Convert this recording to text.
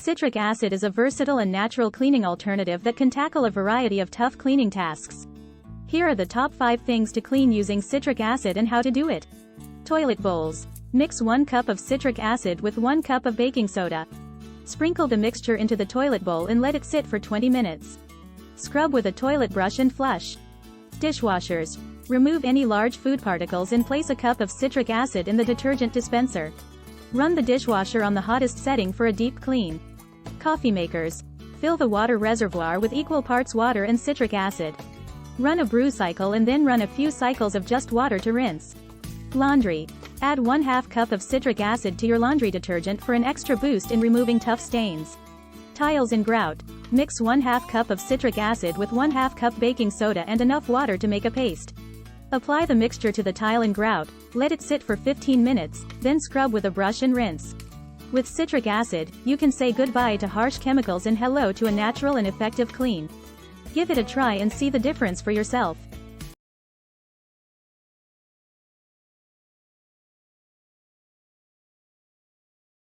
Citric acid is a versatile and natural cleaning alternative that can tackle a variety of tough cleaning tasks. Here are the top 5 things to clean using citric acid and how to do it. Toilet bowls. Mix 1 cup of citric acid with 1 cup of baking soda. Sprinkle the mixture into the toilet bowl and let it sit for 20 minutes. Scrub with a toilet brush and flush. Dishwashers. Remove any large food particles and place a cup of citric acid in the detergent dispenser. Run the dishwasher on the hottest setting for a deep clean. Coffee makers. Fill the water reservoir with equal parts water and citric acid. Run a brew cycle and then run a few cycles of just water to rinse. Laundry. Add 1/2 cup of citric acid to your laundry detergent for an extra boost in removing tough stains. Tiles and grout. Mix 1/2 cup of citric acid with 1/2 cup baking soda and enough water to make a paste. Apply the mixture to the tile and grout, let it sit for 15 minutes, then scrub with a brush and rinse. With citric acid, you can say goodbye to harsh chemicals and hello to a natural and effective clean. Give it a try and see the difference for yourself.